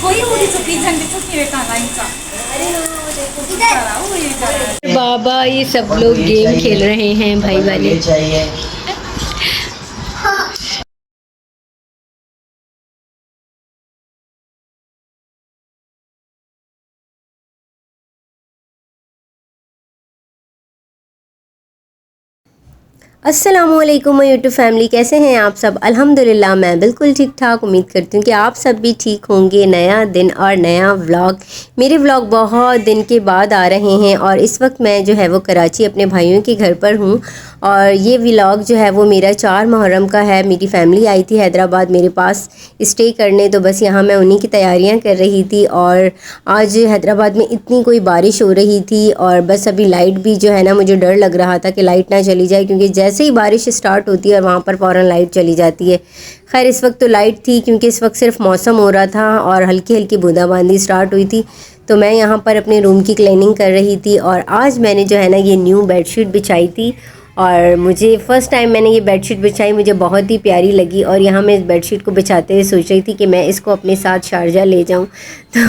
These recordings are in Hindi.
거의 우리서 비장기 토끼랬다 나인자. बाबा ये सब लोग गेम खेल रहे हैं भाई वाले। अस्सलामुअलैकुम माय यूट्यूब फैमिली, कैसे हैं आप सब। अल्हम्दुलिल्लाह मैं बिल्कुल ठीक ठाक। उम्मीद करती हूँ कि आप सब भी ठीक होंगे। नया दिन और नया व्लॉग, मेरे व्लॉग बहुत दिन के बाद आ रहे हैं और इस वक्त मैं जो है वो कराची अपने भाइयों के घर पर हूँ। और ये व्लॉग जो है वो मेरा 4 मुहर्रम का है। मेरी फ़ैमिली आई थी हैदराबाद मेरे पास स्टे करने, तो बस यहाँ मैं उन्हीं की तैयारियाँ कर रही थी। और आज हैदराबाद में इतनी कोई बारिश हो रही थी और बस अभी लाइट भी जो है ना, मुझे डर लग रहा था कि लाइट ना चली जाए, क्योंकि जैसे ही बारिश स्टार्ट होती है और वहाँ पर फ़ौरन लाइट चली जाती है। खैर इस वक्त तो लाइट थी, क्योंकि इस वक्त सिर्फ मौसम हो रहा था और हल्की हल्की बूंदाबांदी स्टार्ट हुई थी। तो मैं यहाँ पर अपने रूम की क्लीनिंग कर रही थी और आज मैंने जो है ना ये न्यू बेडशीट बिछाई थी। और मुझे फ़र्स्ट टाइम मैंने ये बेडशीट बिछाई, मुझे बहुत ही प्यारी लगी। और यहाँ मैं इस बेडशीट को बिछाते हुए सोच रही थी कि मैं इसको अपने साथ शारजा ले जाऊँ। तो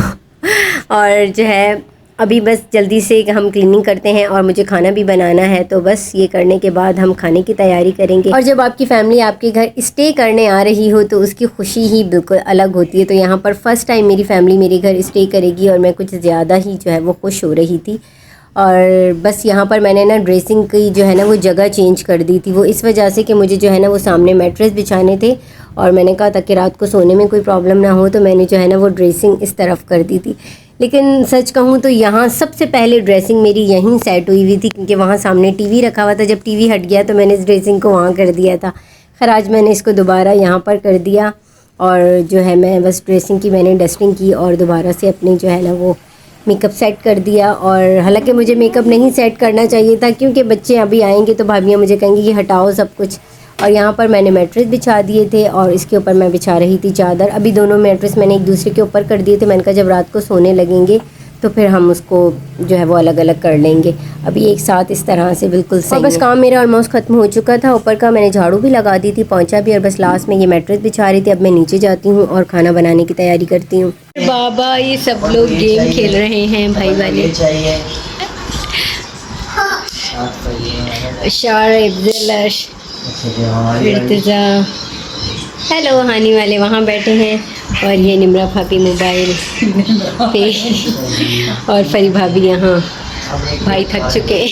और जो है अभी बस जल्दी से हम क्लीनिंग करते हैं और मुझे खाना भी बनाना है, तो बस ये करने के बाद हम खाने की तैयारी करेंगे। और जब आपकी फ़ैमिली आपके घर स्टे करने आ रही हो तो उसकी खुशी ही बिल्कुल अलग होती है। तो यहाँ पर फ़र्स्ट टाइम मेरी फ़ैमिली मेरे घर स्टे करेगी और मैं कुछ ज़्यादा ही जो है वो खुश हो रही थी। और बस यहाँ पर मैंने ना ड्रेसिंग की जो है ना वो जगह चेंज कर दी थी। वो इस वजह से कि मुझे जो है ना वो सामने मैट्रेस बिछाने थे और मैंने कहा था कि रात को सोने में कोई प्रॉब्लम ना हो, तो मैंने जो है ना वो ड्रेसिंग इस तरफ कर दी थी। लेकिन सच कहूँ तो यहाँ सबसे पहले ड्रेसिंग मेरी यहीं सेट हुई थी, क्योंकि वहाँ सामने टीवी रखा हुआ था। जब टीवी हट गया तो मैंने इस ड्रेसिंग को वहाँ कर दिया था। खैर आज मैंने इसको दोबारा यहाँ पर कर दिया और जो है मैं बस ड्रेसिंग की मैंने डस्टिंग की और दोबारा से अपनी जो है ना वो मेकअप सेट कर दिया। और हालांकि मुझे मेकअप नहीं सेट करना चाहिए था, क्योंकि बच्चे अभी आएंगे तो भाभियाँ मुझे कहेंगी कि हटाओ सब कुछ। और यहाँ पर मैंने मैट्रेस बिछा दिए थे और इसके ऊपर मैं बिछा रही थी चादर। अभी दोनों मैट्रेस मैंने एक दूसरे के ऊपर कर दिए थे। मैंने कहा जब रात को सोने लगेंगे तो फिर हम उसको जो है वो अलग अलग कर लेंगे। अभी एक साथ इस तरह से बिल्कुल सही। और बस काम मेरा ऑलमोस्ट ख़त्म हो चुका था। ऊपर का मैंने झाड़ू भी लगा दी थी, पोंछा भी, और बस लास्ट में ये मैट्रेस बिछा रही थी। अब मैं नीचे जाती हूँ और खाना बनाने की तैयारी करती हूँ। बाबा ये सब लोग गेम खेल रहे हैं भाई वाले। हेलो हानी वाले वहाँ बैठे हैं और ये निमरा भाभी मोबाइल पे और फरी भाभी यहाँ। भाई थक चुके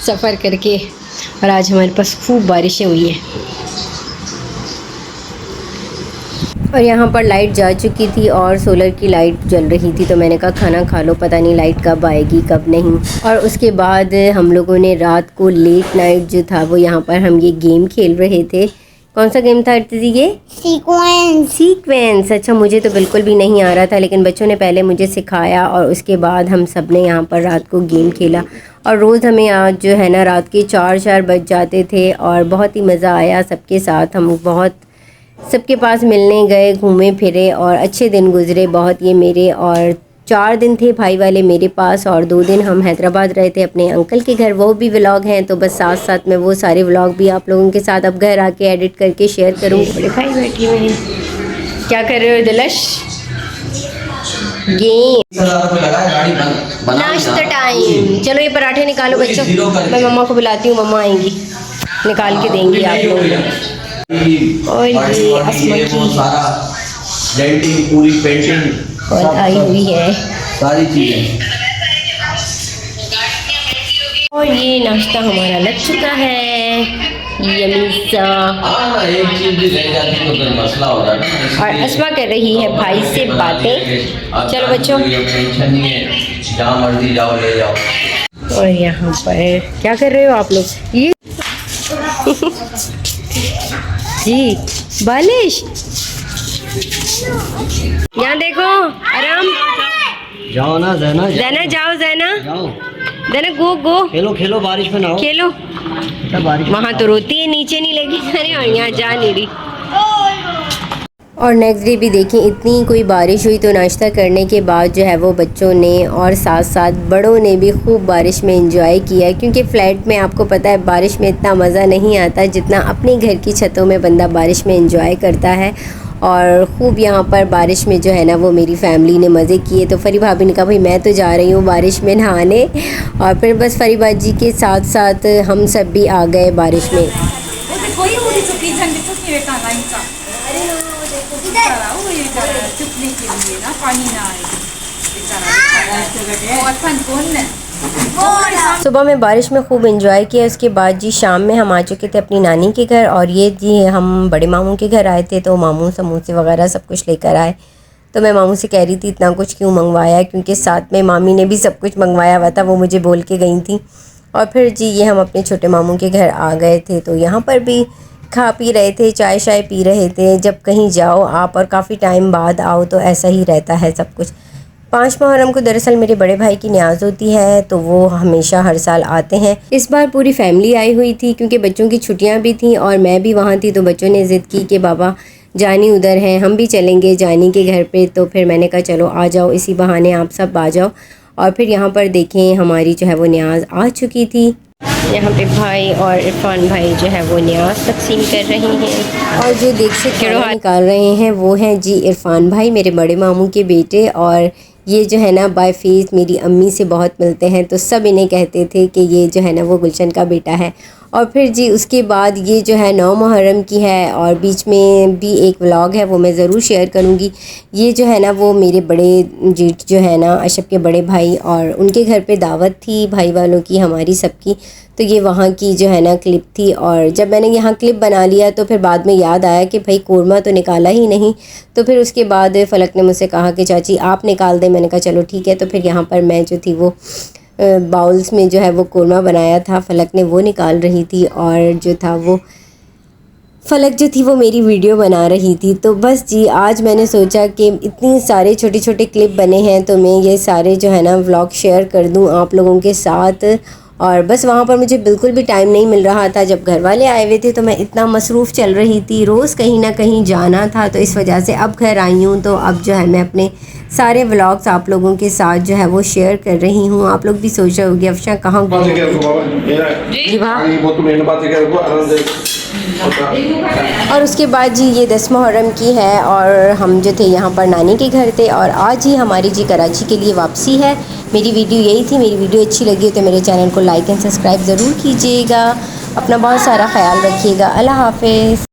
सफ़र करके और आज हमारे पास खूब बारिशें हुई हैं। और यहाँ पर लाइट जा चुकी थी और सोलर की लाइट जल रही थी, तो मैंने कहा खाना खा लो, पता नहीं लाइट कब आएगी कब नहीं। और उसके बाद हम लोगों ने रात को लेट नाइट जो था वो यहाँ पर हम ये गेम खेल रहे थे। कौन सा गेम था अर्तिजी? ये सीक्वेंस। अच्छा, मुझे तो बिल्कुल भी नहीं आ रहा था, लेकिन बच्चों ने पहले मुझे सिखाया और उसके बाद हम सब ने यहाँ पर रात को गेम खेला। और रोज़ हमें आज जो है ना रात के 4 बज जाते थे और बहुत ही मज़ा आया सबके साथ। हम बहुत सबके पास मिलने गए, घूमे फिरे और अच्छे दिन गुजरे बहुत ये मेरे। और 4 दिन थे भाई वाले मेरे पास और 2 दिन हम हैदराबाद रहे थे अपने अंकल के घर। वो भी व्लॉग हैं, तो बस साथ साथ में वो सारे व्लॉग भी आप लोगों के साथ अब घर आके एडिट करके शेयर करूँगी। बड़े भाई बैठे हुए हैं, क्या कर रहे हो दिलश? गेम नाश्ता टाइम। चलो ये पराठे निकालो बच्चों, मैं मम्मा को बुलाती हूँ, मम्मा आएंगी निकाल के देंगी आप लोग। और ये अस्मा की पूरी पेंटिंग कॉल आई हुई है, सारी चीजें। और ये नाश्ता हमारा लग चुका है, यम्मी सा। एक चीज भी रह जाती तो फिर मसला हो जाता। और अस्मा कर रही है भाई से बातें। चलो बच्चों, टेंशन नहीं है, जहाँ मर्जी जाओ ले जाओ। और यहाँ पर क्या कर रहे हो आप लोग? ये जी बालिश, यहाँ देखो, आराम। जाओ ना ज़ैना, ज़ैना जाओ, ज़ैना जाओ, ज़ैना गो गो खेलो खेलो, बारिश में नहाओ, खेलो। बारिश वहाँ तो रोती है, नीचे नहीं लगी। अरे और यहाँ जा नहीं रही। और नेक्स्ट डे भी देखें इतनी कोई बारिश हुई, तो नाश्ता करने के बाद जो है वो बच्चों ने और साथ साथ बड़ों ने भी खूब बारिश में एंजॉय किया, क्योंकि फ़्लैट में आपको पता है बारिश में इतना मज़ा नहीं आता जितना अपने घर की छतों में बंदा बारिश में एंजॉय करता है। और ख़ूब यहाँ पर बारिश में जो है ना वो मेरी फैमिली ने मज़े किए। तो फरी भाभी ने कहा भाई मैं तो जा रही हूँ बारिश में नहाने, और फिर बस फरी बाजी के साथ साथ हम सब भी आ गए बारिश में। 근데 거의 우리서 비잔데 토끼를 까 나니까. 있잖아, 우유 있잖아, 쭈플리끼리나 पानीना 있잖아. और फन कौन सुबह में बारिश में खूब एंजॉय किया। उसके बाद जी शाम में हम आ चुके थे अपनी नानी के घर, और ये जी हम बड़े मामू के घर आए थे। तो मामू समोसे वगैरह सब कुछ लेकर आए। तो मैं मामू से कह रही थी इतना कुछ क्यों मंगवाया, क्योंकि साथ में मामी ने भी सब कुछ मंगवाया हुआ था, वो मुझे बोल के गई थी। और फिर जी ये हम अपने छोटे मामू के घर आ गए थे। तो यहाँ पर भी खा पी रहे थे, चाय शाय पी रहे थे। जब कहीं जाओ आप और काफ़ी टाइम बाद आओ तो ऐसा ही रहता है सब कुछ। 5 मुहर्रम को दरअसल मेरे बड़े भाई की न्याज़ होती है, तो वो हमेशा हर साल आते हैं। इस बार पूरी फैमिली आई हुई थी क्योंकि बच्चों की छुट्टियां भी थी और मैं भी वहाँ थी। तो बच्चों ने ज़िद की कि बाबा जानी उधर हैं, हम भी चलेंगे जानी के घर पे। तो फिर मैंने कहा चलो आ जाओ, इसी बहाने आप सब आ जाओ। और फिर यहाँ पर देखें हमारी जो है वो न्याज़ आ चुकी थी। यहाँ पे भाई और इरफान भाई जो है वो न्याज़ तकसीम कर रहे हैं, और जो देख से खाना निकाल रहे हैं वो हैं जी इरफान भाई, मेरे बड़े मामू के बेटे। और ये जो है ना बाय फेस मेरी अम्मी से बहुत मिलते हैं, तो सब इन्हें कहते थे कि ये जो है ना वो गुलशन का बेटा है। और फिर जी उसके बाद ये जो है 9 मुहर्रम की है, और बीच में भी एक व्लॉग है वो मैं ज़रूर शेयर करूँगी। ये जो है ना वो मेरे बड़े जेठ जो है ना अशब के बड़े भाई, और उनके घर पे दावत थी भाई वालों की, हमारी सबकी। तो ये वहाँ की जो है ना क्लिप थी, और जब मैंने यहाँ क्लिप बना लिया तो फिर बाद में याद आया कि भाई कोरमा तो निकाला ही नहीं। तो फिर उसके बाद फलक ने मुझसे कहा कि चाची आप निकाल दें। मैंने कहा चलो ठीक है। तो फिर यहाँ पर मैं जो थी वो बाउल्स में जो है वो कोरमा बनाया था, फलक ने वो निकाल रही थी, और जो था वो फलक जो थी वो मेरी वीडियो बना रही थी। तो बस जी आज मैंने सोचा कि इतनी सारे छोटे छोटे क्लिप बने हैं तो मैं ये सारे जो है ना व्लॉग शेयर कर दूं आप लोगों के साथ। और बस वहाँ पर मुझे बिल्कुल भी टाइम नहीं मिल रहा था। जब घर वाले आए हुए थे तो मैं इतना मसरूफ़ चल रही थी, रोज़ कहीं ना कहीं जाना था, तो इस वजह से अब घर आई हूँ। तो अब जो है मैं अपने सारे व्लॉग्स आप लोगों के साथ जो है वो शेयर कर रही हूँ। आप लोग भी सोच रहे होंगे अफशा कहाँ जी और उसके बाद जी ये 10 मुहर्रम की है, और हम जो थे यहाँ पर नानी के घर थे, और आज ही हमारी जी कराची के लिए वापसी है। मेरी वीडियो यही थी। मेरी वीडियो अच्छी लगी तो मेरे चैनल को लाइक एंड सब्सक्राइब ज़रूर कीजिएगा। अपना बहुत सारा ख्याल रखिएगा। अल्लाह हाफ़िज़।